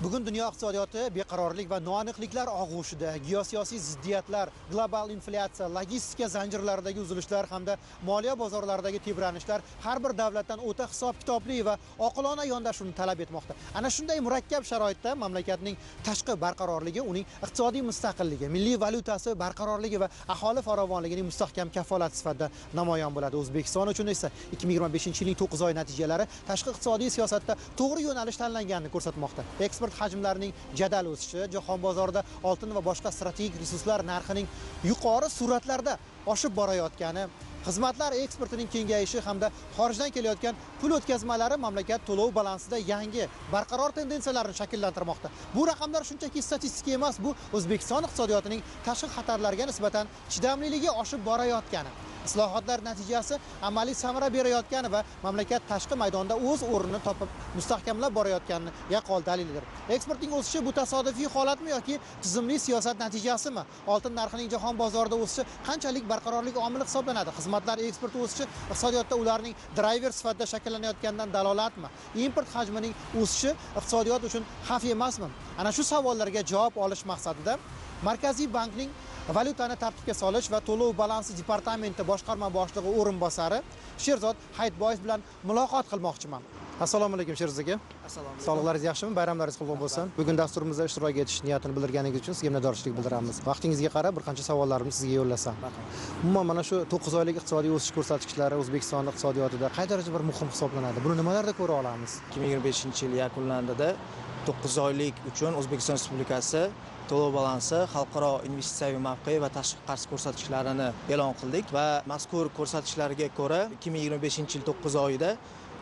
Bugun dunyo iqtisodiyoti beqarorlik va noaniqliklar og'ushida, geosiyosiy ziddiyatlar, global inflyatsiya, logistika zanjirlaridagi uzilishlar hamda moliya bozorlaridagi tebranishlar har bir davlatdan o'ta hisob-kitobli va oqilona yondashuvni talab etmoqda. Ana shunday murakkab sharoitda mamlakatning tashqi barqarorligi, uning iqtisodiy mustaqilligi, milliy valyutasi barqarorligi va aholi farovonligining mustahkam kafolati sifatida namoyon bo'ladi. O'zbekiston uchun esa 2025-yilning 9 oy natijalari tashqi iqtisodiy siyosatda to'g'ri yo'nalish tanlanganini ko'rsatmoqda. Eksport hajmlarining jadal o'sishi, jahon bozorida oltin va boshqa strategik resurslar narxining yuqori sur'atlarda oshib borayotgani, xizmatlar eksportining kengayishi hamda xorijdan kelayotgan pul o'tkazmalari mamlakat to'lov balansida yangi barqaror tendensiyalarni shakllantirmoqda. Bu raqamlar shunchaki statistika emas, bu O'zbekiston iqtisodiyotining tashqi xatarlarga nisbatan chidamliligi oshib borayotgani, islohotlar natijasi amaliy samara berayotgani va mamlakat tashqi maydonda o'z o'rnini topib mustahkamlab borayotgani yaqqol dalilidir. Eksportning o'sishi bu tasodifiy holatmi yoki tizimli siyosat natijasimi? Oltin narxining jahon bozorida o'sishi qanchalik barqarorlik omili hisoblanadi? Xizmatlar eksporti o'sishi iqtisodiyotda ularning driver sifatida shakllanayotganidan dalolatmi? Import hajmining o'sishi iqtisodiyot uchun xavf emasmi? Ana shu savollarga javob olish maqsadida Markaziy bankning valyutani tartibga solish va to'lov balansi departamenti boshqarma boshlig'i o'rinbosari Sherzod Hayitboyev bilan muloqot qilmoqchiman. Assalomu alaykum Sherzod aka. Assalomu alaykum. Sog'liqlaringiz yaxshimi? Bayramlaringiz qutlug' bo'lsin. Bugun dasturimizda ishtirok etish niyatini bildirganingiz uchun sizga minnatdorchilik bildiramiz. Vaqtingizga qarab bir qancha savollarimni sizga yo'llasam. Umuman mana shu 9 oylik iqtisodiy o'sish ko'rsatkichlari O'zbekiston iqtisodiyotida qay darajada bir muhim hisoblanadi? Buni nimalarda ko'ra olamiz? 2025-yil yakunlandida 9 oylik uchun O'zbekiston Respublikasi to'lov balansi, xalqaro investitsiyaviy mavqe va tashqi qarz ko'rsatkichlarini e'lon qildik va mazkur ko'rsatkichlarga ko'ra 2025-yil 9 oyida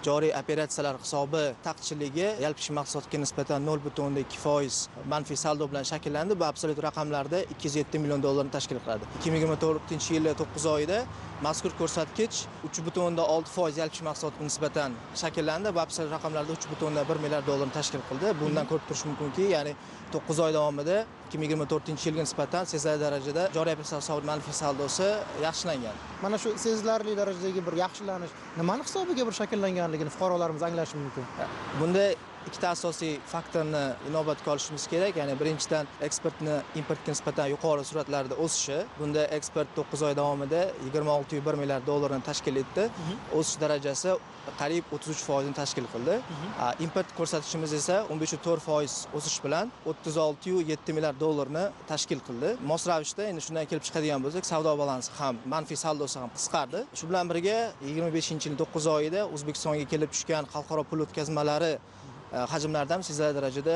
joriy operatsiyalar hisobi taqchilligi yalpi mahsulotga nisbatan 0.2% manfiy saldo bilan shakllandi. Bu absolyut raqamlarda 207 million dollarni tashkil qiladi. 2024-yil 9 oyida mazkur ko'rsatkich 3.6% yalpi mahsulotga nisbatan shakllandi. Bu absolyut raqamlarda 3.1 milliard dollarni tashkil qildi. Bundan ko'rib turish mumkinki, ya'ni 9 oy davomida 2024-yilga nisbatan sezilarli darajada joriy operatsiyalar hisobi manfiy saldosi yaxshilangan. Mana shu sezilarli darajadagi bir yaxshilanish nimani hisobiga bir shakllanganligini fuqarolarimiz anglashi mumkin. Bunda ikkita asosiy faktorni inobatga olishimiz kerak. Ya'ni birinchidan eksportni importga nisbatan yuqori sur'atlarda o'sishi. Bunda eksport 9 oy davomida 26,1 milliard dollarni tashkil etdi. O'sish darajasi qariyb 33% ni tashkil qildi. Import ko'rsatkichimiz esa 15,4% o'sish bilan 36,7 milliard dollarni tashkil qildi. Mos ravishda endi shundan kelib chiqadigan bo'lsak, savdo balansi ham, manfiy saldosi ham qisqardi. Shu bilan birga 25-yil 9 oyida O'zbekistonga kelib tushgan xalqaro pul o'tkazmalari hajmlardan sezilarli darajada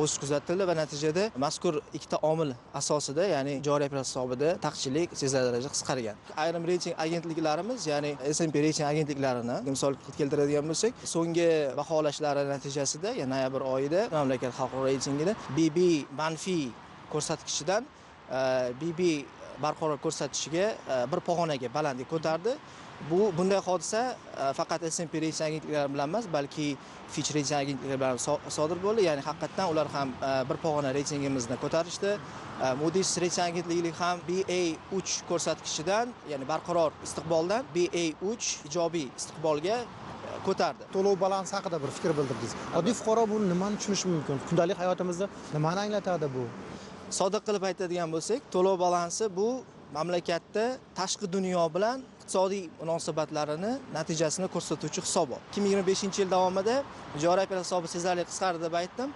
o'sish kuzatildi va natijada mazkur ikkita omil asosida, ya'ni joriy operatsiya hisobida taqchillik sezilarli darajada qisqargan. Ayrim reyting agentliklarimiz, ya'ni S&P reyting agentliklarini misol keltiradigan bo'lsak, so'nggi baholashlari natijasida, ya'ni noyabr oyida mamlakat xalqaro reytingida BB manfiy ko'rsatkichidan BB barqaror ko'rsatishiga bir pog'onaga balandlik ko'tardi. Bunday hodisa faqat S&P reyting agentliklari bilan emas, balki Fitch reyting agentliklari bilan sodir bo'ldi. Ya'ni haqiqatan ular ham bir pog'ona reytingimizni ko'tarishdi. Moody's reyting agentligi ham BA3 ko'rsatkichidan, ya'ni barqaror istiqboldan BA3 ijobiy istiqbolga ko'tardi. To'lov balansi haqida bir fikr bildirdingiz. Oddiy fuqaro buni nimani tushunishi mumkin? Kundalik hayotimizda nimani anglatadi bu? Sodiq qilib aytadigan bo'lsak, to'lov balansi bu mamlakatda tashqi dunyo bilan iqtisodiy munosabatlarini natijasini ko'rsatuvchi hisobot. 2025-yil davomida joriy operatsiya hisobi sezilarli qisqardi deb aytdim.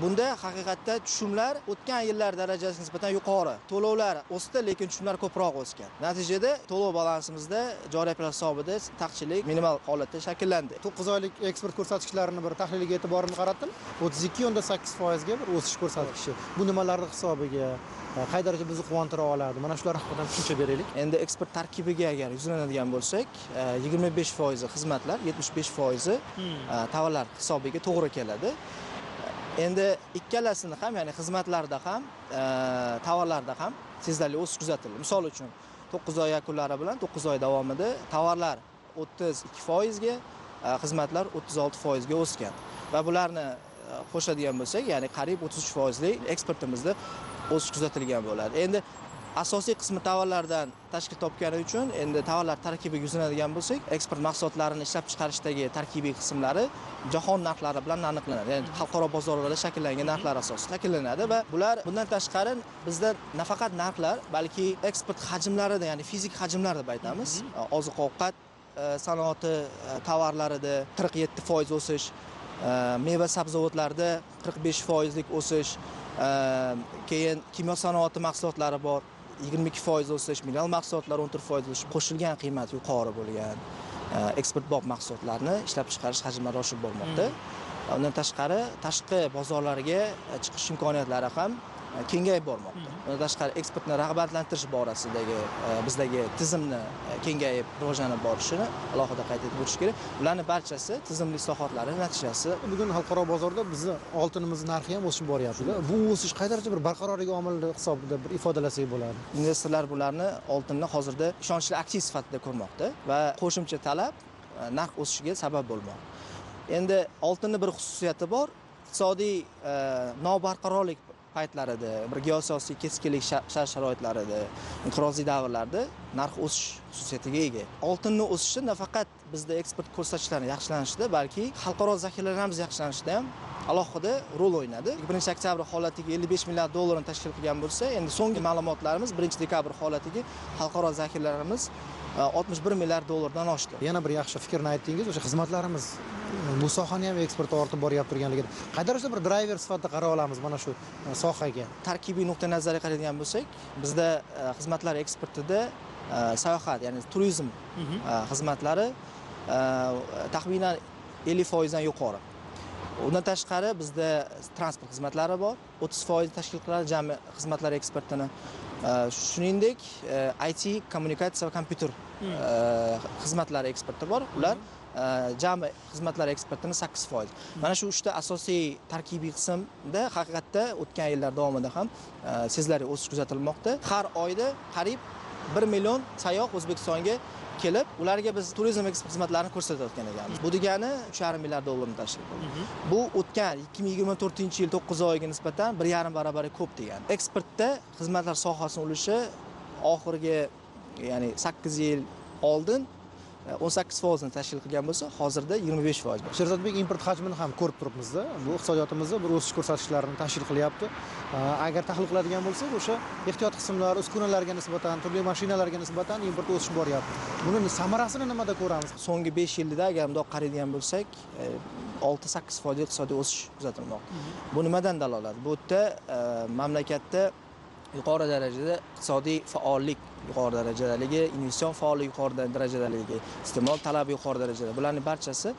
Bunda haqiqatda tushumlar o'tgan yillar darajasiga nisbatan yuqori. To'lovlar o'sdi, lekin tushumlar ko'proq o'sgan. Natijada to'lov balansimizda joriy operatsiya hisobida taqchillik minimal holatda shakllandi. 9 oylik eksport ko'rsatkichlarini bir tahliliga e'tiborimni qaratdim. 32.8% ga bir o'sish ko'rsatkichi. Bu nimalarning hisobiga? Qay darajada bizni quvontira oladi? Mana shular haqida tushuncha beraylik. Endi eksport tarkibiga agar yuzlanadigan bo'lsak, 25% xizmatlar, 75% tovarlar hisobiga to'g'ri keladi. Endi ikkalasini ham, ya'ni xizmatlarda ham, tovarlarda ham sezilarli o'sish kuzatildi. Misol uchun 9 oy yakunlari bilan 9 oy davomida tovarlar 32% ga, xizmatlar 36% ga o'sgan. Va bularni qo'shadigan bo'lsak, ya'ni qariyb 33% lik eksportimizda o'sish kuzatilgan bo'ladi. Endi asosiy qismi tovarlardan tashkil topgani uchun endi tovarlar tarkibiga yuzlanadigan bo'lsak, eksport mahsulotlarini ishlab chiqarishdagi tarkibiy qismlari jahon narxlari bilan aniqlanadi. Ya'ni xalqaro bozorlarda shakllangan narxlar asosida shakllanadi va bular bundan tashqari bizda nafaqat narxlar, balki eksport hajmlarida, ya'ni fizik hajmlar deb aytamiz. Oziq-ovqat sanoati tovarlarida 47% o'sish, meva sabzavotlarda 45% o'sish, keyin kimyo sanoati mahsulotlari bor, 22% o'sish, mineral mahsulotlar 14% o'sish, qo'shilgan qiymat yuqori bo'lgan eksportbop mahsulotlarni ishlab chiqarish hajmlari oshib bormoqda. Undan tashqari tashqi bozorlarga chiqish imkoniyatlari ham kengayib bormoqda. Undan tashqari eksportni rag'batlantirish borasidagi bizdagi tizimni kengayib rivojlanib borishini alohida qayd etib o'tish kerak. Ularning barchasi tizimli islohotlarning natijasi. Bugun xalqaro bozorda bizni oltinimiz narxi ham o'sib boryapti-da. Bu o'sish qay darajada bir barqarorlik omili hisobida bir ifodalasak bo'ladi. Investorlar bularni oltinni hozirda ishonchli aktiv sifatida ko'rmoqda va qo'shimcha talab narx o'sishiga sabab bo'lmoqda. Endi oltinning bir xususiyati bor. Iqtisodiy nobarqarorlik paytlarida, bir geosiyosiy keskinlik sharoitlarida, inqiroziy davrlarda narx o'sish xususiyatiga ega. Oltinning o'sishi nafaqat bizda eksport ko'rsatkichlari yaxshilanishida, balki xalqaro zaxiralarimiz yaxshilanishida ham alohida rol o'ynadi. 1-oktyabr holatiga 55 milliard dollarni tashkil qilgan bo'lsa, endi so'nggi ma'lumotlarimiz 1-dekabr holatiga xalqaro zaxiralarimiz 61 milliard dollardan oshdi. Yana bir yaxshi fikrni aytdingiz, o'sha xizmatlarimiz bu sohani ham eksport ortib boryapti turganligini. Qay darajada bir driver sifatida qara olamiz mana shu sohaga? Tarkibiy nuqtai nazardan qaraydigan bo'lsak, bizda xizmatlar eksportida sayohat, ya'ni turizm xizmatlari taxminan 50% dan yuqori. Undan tashqari bizda transport xizmatlari bor, 30% tashkil qiladi jami xizmatlar eksportini. Shuningdek, IT, kommunikatsiya va kompyuter xizmatlari eksporti bor. Ular jami xizmatlar eksportining 8%. Mana shu 3 ta asosiy tarkibiy qismda haqiqatda o'tgan yillar davomida ham sezilarli o'sish kuzatilmoqda. Har oyda qariyb 1 million sayyoh O'zbekistonga kelib, ularga biz turizm eksport xizmatlarini ko'rsatayotgan ekanmiz. Bu degani 3,5 milliard dollarni tashkil qildi. Bu o'tgan 2024-yil 9 oyiga nisbatan 1,5 barobar ko'p degani. Eksportda xizmatlar sohasining ulushi oxirgi, ya'ni 8 yil oldin 18% tashkil qilgan bo'lsa, hozirda 25%. Sherzodbek, import hajmini ham ko'rib turibmiz-da. Bu iqtisodiyotimizda bir o'sish ko'rsatkichlarini tashkil qilyapti. Agar tahlil qiladigan bo'lsak, o'sha ehtiyot qismlar, uskunalarga nisbatan, turli mashinalarga nisbatan import o'sish boryapti. Buni samarasini nimada ko'ramiz? So'nggi 5 yilda agar bundoq qaraydigan bo'lsak, 6-8% iqtisodiy o'sish kuzatilmoqda. Bu nimadan dalolat? Bu yerda mamlakatda yuqori darajada iqtisodiy faollik yuqori darajadaligi, investitsion faollik yuqori darajadaligi, iste'mol talabi yuqori darajada. Bularning barchasi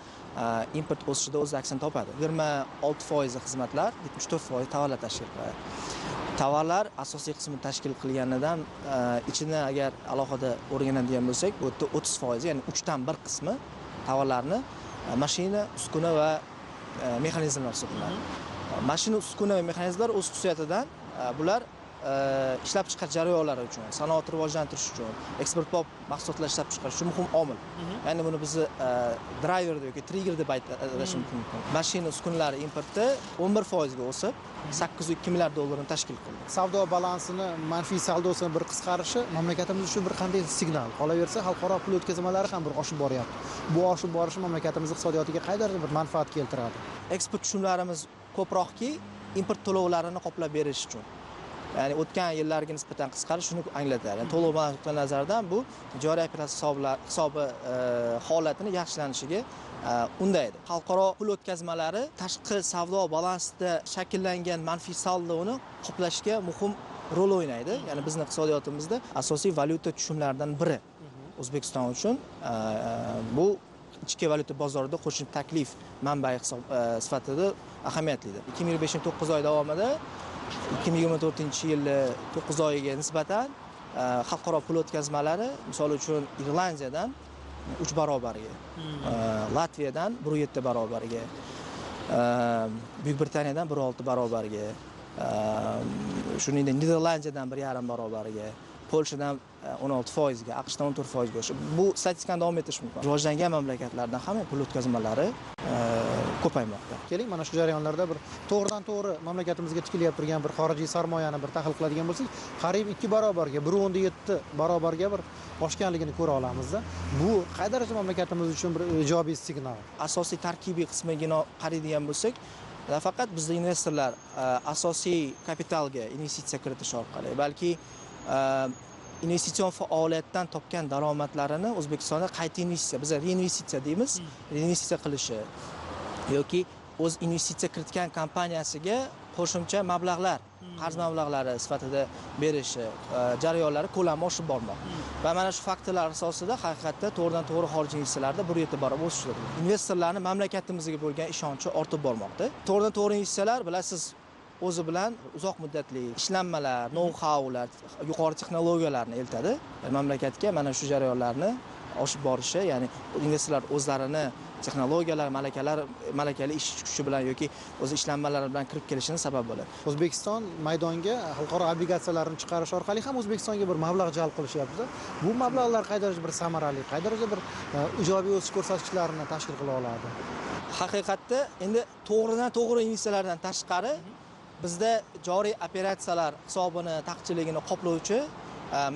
import o'sishida o'z aksini topadi. 26% xizmatlar, 74% tovarlar tashkil qiladi. Tovarlar asosiy qismini tashkil qilganidan ichini agar alohida o'rganadigan bo'lsak, bu yerda 30%, ya'ni 3 dan 1 qismi tovarlarni mashina, uskuna va mexanizmlar hisoblanadi. Mashina, uskuna va mexanizmlar o'z xususiyatidan bular ishlab chiqarish jarayonlari uchun, sanoatni rivojlantirish uchun, eksportbop mahsulotlar ishlab chiqarish uchun muhim omil. Ya'ni buni biz driver yoki trigger deb aytishimiz mumkin. Mashina uskunalari importi 11% ga o'sib, 802 milliard dollarni tashkil qildi. Savdo balansini, manfiy saldosini bir qisqarishi mamlakatimiz uchun bir qanday signal? Qolaversa, xalqaro pul o'tkazmalari ham bir oshib boryapti. Bu oshib borishi mamlakatimiz iqtisodiyotiga qay darajada bir manfaat keltiradi? Eksport tushumlarimiz ko'proqki import to'lovlarini qoplab berish uchun. Ya'ni o'tgan yillarga nisbatan qisqarish shuni anglatadi. Yani to'lov nuqtai nazaridan bu joriy operatsiya hisobi holatini yaxshilanishiga undaydi. Xalqaro pul o'tkazmalari tashqi savdo balansida shakllangan manfiy saldoni qoplashga muhim rol o'ynaydi. Ya'ni bizning iqtisodiyotimizda asosiy valyuta tushumlaridan biri. O'zbekiston uchun bu ichki valyuta bozorida qo'shimcha taklif manbai sifatida ahamiyatlidir. 2025-9 oy davomida 2024-yil 9 oyiga nisbatan xalqaro pul o'tkazmalari, misol uchun Irlandiyadan 3 barobarga, Latviyadan 1,7 barobarga, Buyuk Britaniyadan 1,6 barobarga, shuningdek Niderlandiyadan 1,5 barobarga, Polshadan 16% ga, AQShdan 14% ga. Bu statistikani davom ettirish mumkin. Rivojlangan mamlakatlardan ham pul o'tkazmalari ko'paymoqda. Keling, mana shu jarayonlarda bir to'g'ridan-to'g'ri mamlakatimizga tikilayotib turgan bir xorijiy sarmoyani bir tahlil qiladigan bo'lsak, qariyb 2 barobarga, 1.7 barobarga bir oshganligini ko'ra olamizda. Bu qay darajada mamlakatimiz uchun bir ijobiy signal? Asosiy tarkibiy qismiga qaraydigan bo'lsak, faqat bizda investorlar asosiy kapitalga investitsiya kiritish orqali, balki investitsion faoliyatdan topgan daromadlarini O'zbekistonda qayta investitsiya, biz reinvestitsiya deymiz, reinvestitsiya qilishi yoki o'z investitsiya kiritgan kompaniyasiga qo'shimcha mablag'lar, qarz mablag'lari sifatida berishi jarayonlari ko'lami oshib bormoqda. Va mana shu faktorlar asosida haqiqatda to'g'ridan-to'g'ri xorijiy investitsiyalarda 1.7 barobar o'sish kuzatildi. Investorlarning mamlakatimizga bo'lgan ishonchi ortib bormoqda. To'g'ridan-to'g'ri investitsiyalar bilasiz o'zi bilan uzoq muddatli ishlanmalar, know-howlar, yuqori texnologiyalarni eltadi. Mamlakatga mana shu jarayonlarni oshib borishi, ya'ni investorlar o'zlarini texnologiyalar, malakali ish kuchi bilan yoki o'z ishlanmalari bilan kirib kelishini sabab bo'ladi. O'zbekiston maydonga xalqaro obligatsiyalarni chiqarish orqali ham O'zbekistonga bir mablag' jalb qilishyapti. Bu mablag'lar qay darajada bir samarali, qay darajada bir ijobiy o'sish ko'rsatkichlarini tashkil qila oladi? Haqiqatda endi to'g'ridan-to'g'ri investitsiyalardan tashqari bizda joriy operatsiyalar hisobini taqchilligini qoplovchi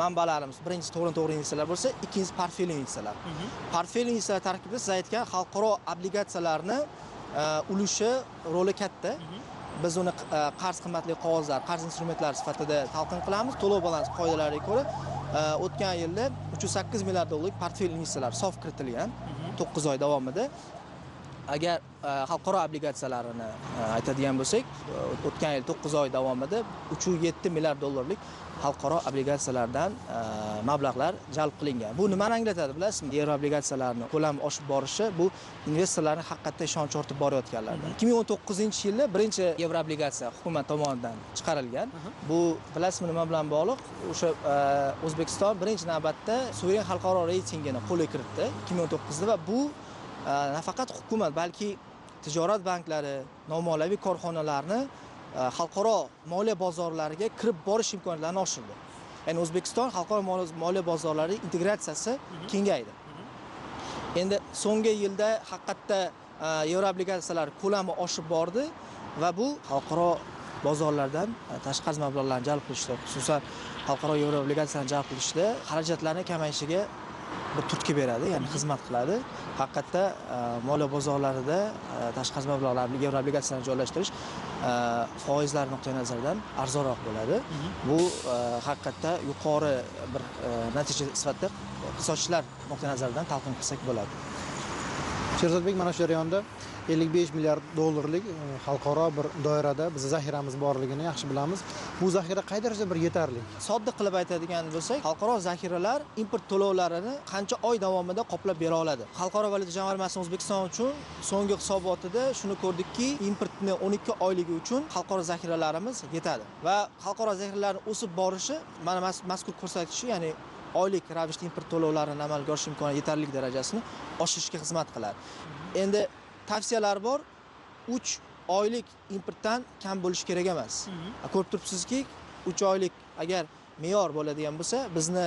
manbalarimiz birinchisi to'g'ri investitsiyalar bo'lsa, ikkinchisi portfel investitsiyalar. Portfel investitsiyalar tarkibida siz aytgan xalqaro obligatsiyalarni ulushi, roli katta. Biz uni qarz qimmatli qog'ozlar, qarz instrumentlari sifatida talqin qilamiz. To'lov balans qoidalariga ko'ra o'tgan yilda 308 milliard dollarlik portfel investitsiyalar sof kiritilgan 9 oy davomida. Agar xalqaro obligatsiyalarini aytadigan bo'lsak, o'tgan yil 9 oy davomida 307 milliard dollarlik xalqaro obligatsiyalardan mablag'lar jalb qilingan. Bu nimani anglatadi bilasizmi? Yevro obligatsiyalarining ko'lami oshib borishi bu investorlarning haqiqatda ishonchi ortib borayotganlaridan. 2019-yilda birinchi yevro obligatsiya hukumat tomonidan chiqarilgan. Bu bilasizmi nima bilan bog'liq? O'sha O'zbekiston birinchi navbatda suveren xalqaro reytingini qo'lga kiritdi 2019da va bu nafaqat hukumat, balki tijorat banklari, nomoliyaviy korxonalarni xalqaro moliya bozorlariga kirib borish imkoniyatlarini oshirdi. Ya'ni O'zbekiston xalqaro moliya bozorlari integratsiyasi kengaydi. Endi so'nggi yilda haqiqatda yevro obligatsiyalar ko'lami oshib bordi va bu xalqaro bozorlardan tashqi qarz mablag'larini jalb qilishda, xususan xalqaro yevro obligatsiyalarni jalb qilishda xarajatlarning kamayishiga bir turtki beradi, ya'ni xizmat qiladi. Haqiqatda moliya bozorlarida tashqi qarz mablag'larini yevro obligatsiyalarni joylashtirish foizlar nuqtai nazaridan arzonroq bo'ladi. Bu haqiqatda yuqori bir natija sifatida iqtisodchilar nuqtai nazaridan talqin qilsak bo'ladi. Sherzodbek, mana shu jarayonda 55 milliard dollarlik xalqaro bir doirada biz zaxiramiz borligini yaxshi bilamiz. Bu zaxira qay darajada bir yetarli? Sodda qilib aytadigan bo'lsak, xalqaro zaxiralar import to'lovlarini qancha oy davomida qoplab bera oladi. Xalqaro valyuta jamg'armasi O'zbekiston uchun so'nggi hisobotida shuni ko'rdikki, importni 12 oyligi uchun xalqaro zaxiralarimiz yetadi va xalqaro zaxiralarning o'sib borishi mana mazkur ko'rsatkichi, ya'ni oylik ravishda import to'lovlarini amalga oshirish imkoniyati yetarlilik darajasini oshirishga xizmat qiladi. Endi tavsiyalar bor. 3 oylik importdan kam bo'lish kerak emas. Ko'rib turibsizki, 3 oylik agar me'yor bo'ladigan bo'lsa, bizni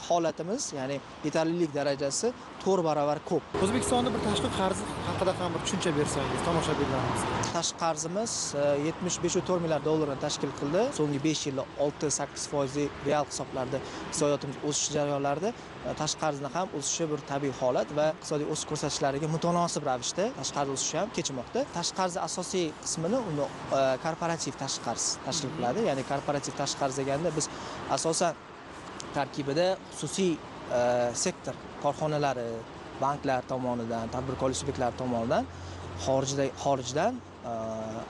holatimiz, ya'ni yetarlilik darajasi 4 barobar ko'p. O'zbekistonda bir tashqi qarz haqida ham bir tushuncha bersangiz tomoshabinlarimizga. Tashqi qarzimiz 75,4 milliard dollarni tashkil qildi. So'nggi 5 yilda 6-8% real hisoblarda iqtisodiyotimiz o'sish jarayonlarida tashqi qarzni ham o'sishi bir tabiiy holat va iqtisodiy o'sish ko'rsatkichlariga mutanosib ravishda tashqi qarz o'sishi ham kechmoqda. Tashqi qarz asosiy qismini uni korporativ tashqi qarz tashkil qiladi. Ya'ni korporativ tashqi qarz deganda biz asosan tarkibida xususiy sektor korxonalari, banklar tomonidan, tadbirkorlik subyektlari tomonidan xorijdan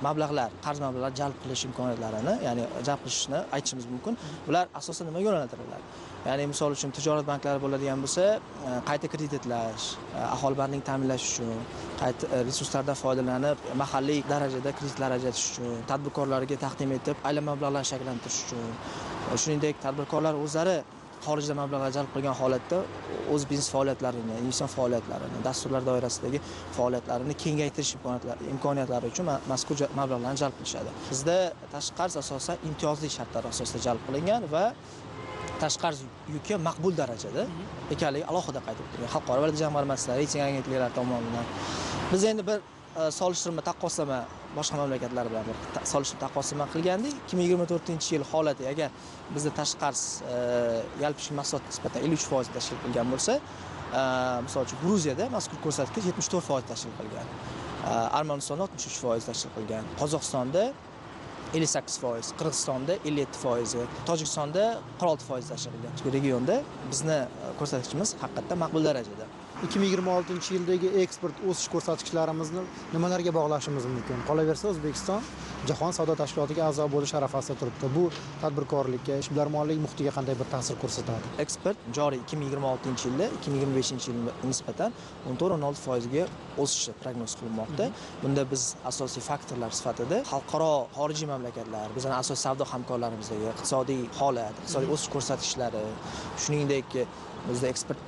mablag'lar, qarz mablag'lari jalb qilish imkoniyatlarini, ya'ni jalb qilishni aytishimiz mumkin. Bular asosan nimaga yo'naltiriladi? Ya'ni misol uchun tijorat banklari bo'ladigan bo'lsa, qayta kreditlash, aholi bandligini ta'minlash uchun, qayta resurslardan foydalanib, mahalliy darajada kreditlar ajratish uchun, tadbirkorlarga taqdim etib, aylanma mablag'larni shakllantirish uchun, shuningdek tadbirkorlar o'zlari xorijda mablag'lar jalb qilgan holatda o'z biznes faoliyatlarini, investitsion faoliyatlarini, dasturlar doirasidagi faoliyatlarini kengaytirish imkoniyatlari uchun mazkur mablag'larni jalb qilishadi. Bizda tashqi qarz asosan imtiyozli shartlar asosida jalb qilingan va tashqi qarz yuki maqbul darajada ekanligi alohida qayd etilgan. Xalqaro valyuta jamg'armasi, reyting agentliklari tomonidan. Biz endi bir solishtirma taqqoslama boshqa mamlakatlar bilan bir solishtirma taqqoslama qilgandik. 2024-yil holati agar bizda tashqi qarz yalpi ishki mahsulotga nisbatan 53% tashkil qilgan bo'lsa, misol uchun Gruziyada mazkur ko'rsatkich 74% tashkil qilgan. Armanistonda 63% tashkil qilgan. Qozog'istonda 58%, Qirg'izistonda 57%, Tojikistonda 46% tashkil qilgan. Regionda bizni ko'rsatkichimiz haqiqatdan maqbul darajada. 2026-yildagi eksport o'sish ko'rsatkichlarimizni nimalarga bog'lashimiz mumkin? Qolaversa, O'zbekiston Jahon savdo tashkilotiga a'zo bo'lish arafasida turibdi. Bu tadbirkorlikka, ishbilarmonlik muhitiga qanday bir ta'sir ko'rsatadi? Eksport joriy 2026-yilda 2025-yilga nisbatan 14.6% ga o'sishi prognoz qilinmoqda. Bunda biz asosiy faktorlar sifatida xalqaro xorijiy mamlakatlar, bizning asosiy savdo hamkorlarimizdagi iqtisodiy holat, iqtisodiy o'sish ko'rsatkichlari, shuningdek bizda eksport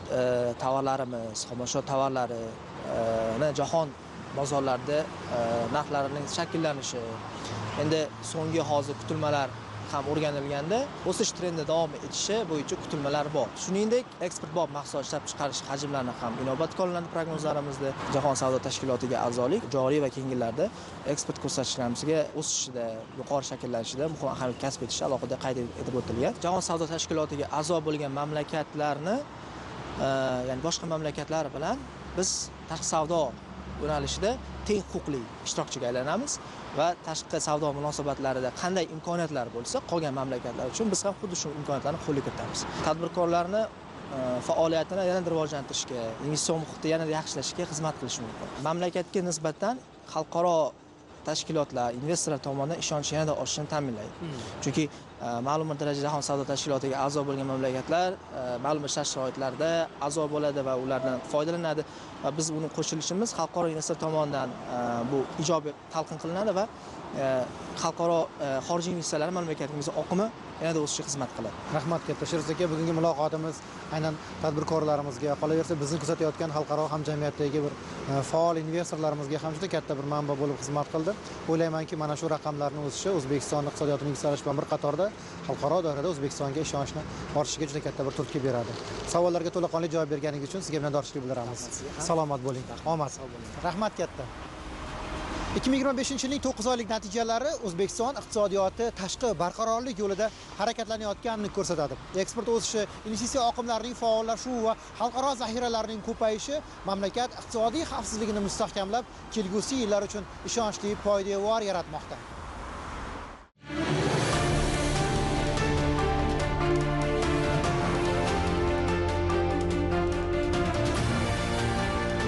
tovarlarimiz, xomashyo tovarlari jahon bozorlarida narxlarining shakllanishi, endi so'nggi hozir kutilmalar ham o'rganilganda o'sish trendi davom etishi bo'yicha kutilmalar bor. Shuningdek, eksportbop mahsulot ishlab chiqarish hajmlarini ham inobatga olinadi prognozlarimizda. Jahon savdo tashkilotiga a'zolik joriy va keyingi yillarda eksport ko'rsatkichlarimizga o'sishida, yuqori shakllanishida muhim ahamiyat kasb etishi alohida qayd etib o'tilgan. Jahon savdo tashkilotiga a'zo bo'lgan mamlakatlarni, ya'ni boshqa mamlakatlar bilan biz tashqi savdo yo'nalishida teng huquqli ishtirokchiga aylanamiz va tashqi savdo munosabatlarida qanday imkoniyatlar bo'lsa, qolgan mamlakatlar uchun biz ham xuddi shu imkoniyatlarni qo'lga kiritamiz. Tadbirkorlarni faoliyatini yanada rivojlantirishga, investitsion muhitni yanada yaxshilashga xizmat qilishi mumkin. Mamlakatga nisbatan xalqaro tashkilotlar, investorlar tomonidan ishonch yanada oshishini ta'minlaydi. Chunki ma'lum bir darajada Jahon savdo tashkilotiga a'zo bo'lgan mamlakatlar ma'lum bir shart-sharoitlarda a'zo bo'ladi va ulardan foydalanadi va biz uni qo'shilishimiz xalqaro investor tomonidan bu ijobiy talqin qilinadi va xalqaro xorijiy investitsiyalar mamlakatimizga oqimi yanada o'sishga xizmat qiladi. Rahmat katta Shiroz aka, bugungi muloqotimiz aynan tadbirkorlarimizga, qolaversa bizni kuzatayotgan xalqaro hamjamiyatdagi bir faol investorlarimizga ham juda katta bir manba bo'lib xizmat qildi. O'ylaymanki, mana shu raqamlarning o'sishi O'zbekiston iqtisodiyotining yuksalishi bilan bir qatorda xalqaro doirada O'zbekistonga ishonchni ortishiga juda katta bir turtki beradi. Savollarga to'laqonli javob berganingiz uchun sizga minnatdorchilik bildiramiz. Salomat bo'ling. Omad. Rahmat katta. 2025-yilning 9 oylik natijalari O'zbekiston iqtisodiyoti tashqi barqarorlik yo'lida harakatlanayotganini ko'rsatadi. Eksport o'sishi, investitsiya oqimlarining faollashuvi va xalqaro zaxiralarning ko'payishi mamlakat iqtisodiy xavfsizligini mustahkamlab, kelgusi yillar uchun ishonchli poydevor yaratmoqda.